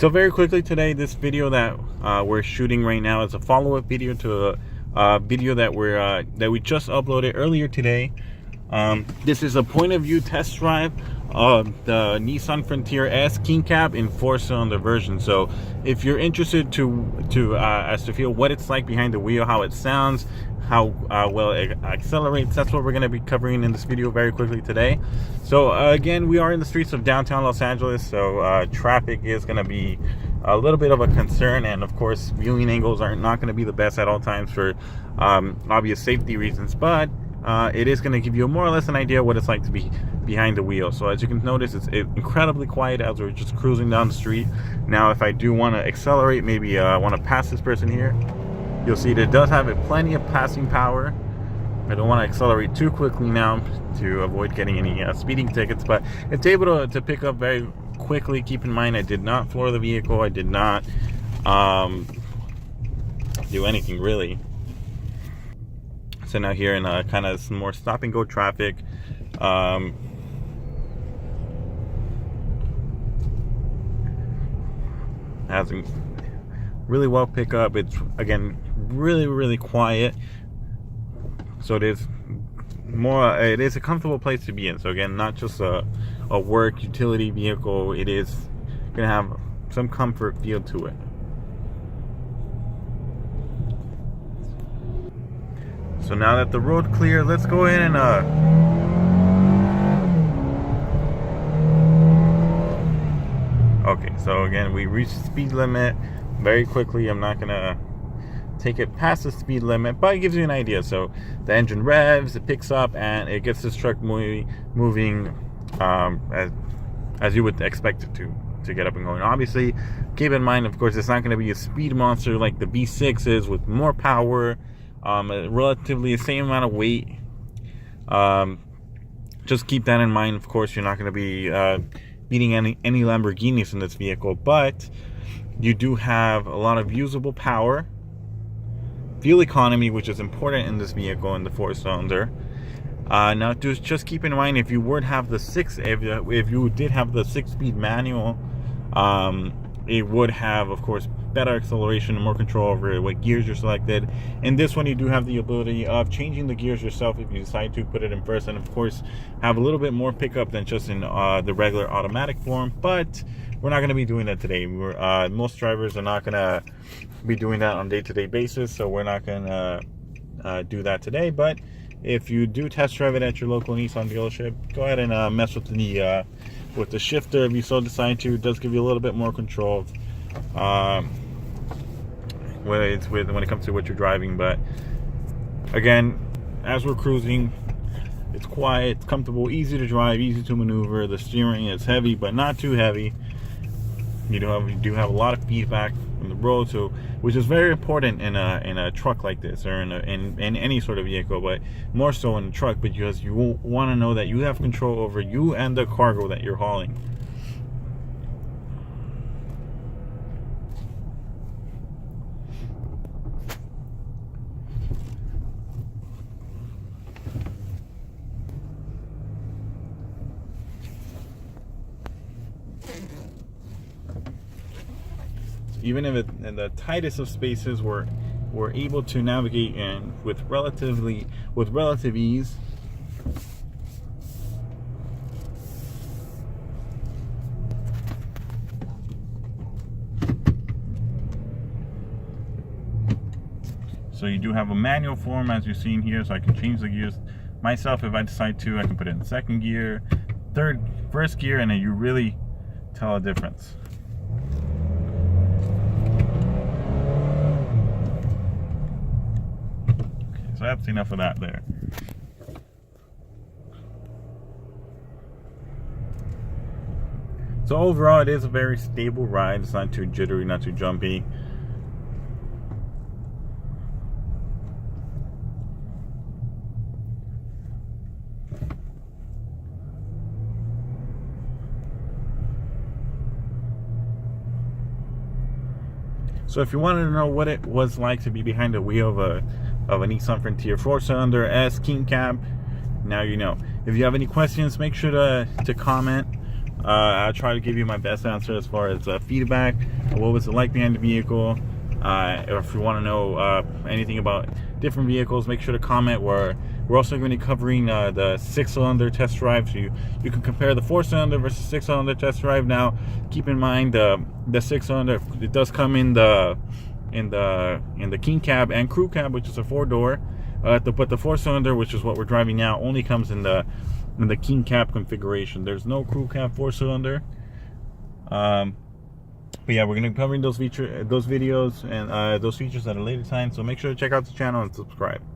So very quickly today, this video that we're shooting right now is a follow-up video to a video that we just uploaded earlier today. This is a point of view test drive of the Nissan Frontier S King Cab in 4-cylinder version. So if you're interested to feel what it's like behind the wheel, how it sounds, how well it accelerates, that's what we're going to be covering in this video very quickly today. So again, we are in the streets of downtown Los Angeles, so traffic is going to be a little bit of a concern, and of course viewing angles are not going to be the best at all times for obvious safety reasons, but it is going to give you more or less an idea what it's like to be behind the wheel. So as you can notice, it's incredibly quiet as we're just cruising down the street. Now if I do want to accelerate, maybe I want to pass this person here, you'll see that it does have plenty of passing power. I don't want to accelerate too quickly now to avoid getting any speeding tickets, but it's able to pick up very quickly. Keep in mind, I did not floor the vehicle. I did not do anything really. So now here in kind of some more stop and go traffic, has really well pick up. It's again really quiet, so it is a comfortable place to be in. So again, not just a work utility vehicle, it is gonna have some comfort feel to it. So now that the road clear, let's go in and okay, so again, we reached the speed limit very quickly. I'm not gonna take it past the speed limit, but it gives you an idea. So the engine revs, it picks up, and it gets this truck moving as you would expect it to get up and going. Obviously, keep in mind, of course, it's not going to be a speed monster like the V6 is, with more power, relatively the same amount of weight. Just keep that in mind. Of course, you're not going to be beating any Lamborghinis in this vehicle, but you do have a lot of usable power, fuel economy, which is important in this vehicle in the 4-cylinder. Now just keep in mind, if you would have the if you did have the 6-speed manual, it would have, of course, better acceleration and more control over what gears you're selected. In this one, you do have the ability of changing the gears yourself if you decide to put it in first, and of course have a little bit more pickup than just in the regular automatic form, but we're not going to be doing that today. Most drivers are not going to be doing that on a day-to-day basis, so we're not going to do that today. But if you do test drive it at your local Nissan dealership, go ahead and mess with the shifter if you so decide to. It does give you a little bit more control when it comes to what you're driving. But again, as we're cruising, it's quiet, it's comfortable, easy to drive, easy to maneuver. The steering is heavy but not too heavy. You do have a lot of feedback from the road, so which is very important in a truck like this, or in any sort of vehicle, but more so in a truck, because you want to know that you have control over you and the cargo that you're hauling. Even if in the tightest of spaces, we're able to navigate in with relative ease. So you do have a manual form, as you've seen here, so I can change the gears myself if I decide to. I can put it in second gear, first gear, and then you really tell a difference. So that's enough of that there. So overall, it is a very stable ride. It's not too jittery, not too jumpy. So if you wanted to know what it was like to be behind the wheel of a Nissan Frontier 4-cylinder S King Cab, now you know. If you have any questions, make sure to comment. I'll try to give you my best answer as far as feedback. What was it like behind the vehicle? Or if you want to know anything about different vehicles, make sure to comment. We're also going to be covering the 6-cylinder test drive, so you can compare the 4-cylinder versus 6-cylinder test drive. Now, keep in mind the 6-cylinder, it does come in the king cab and crew cab, which is a 4-door. But the 4-cylinder, which is what we're driving now, only comes in the king cab configuration. There's no crew cab 4-cylinder. But yeah, we're going to be covering those videos and those features at a later time. So make sure to check out the channel and subscribe.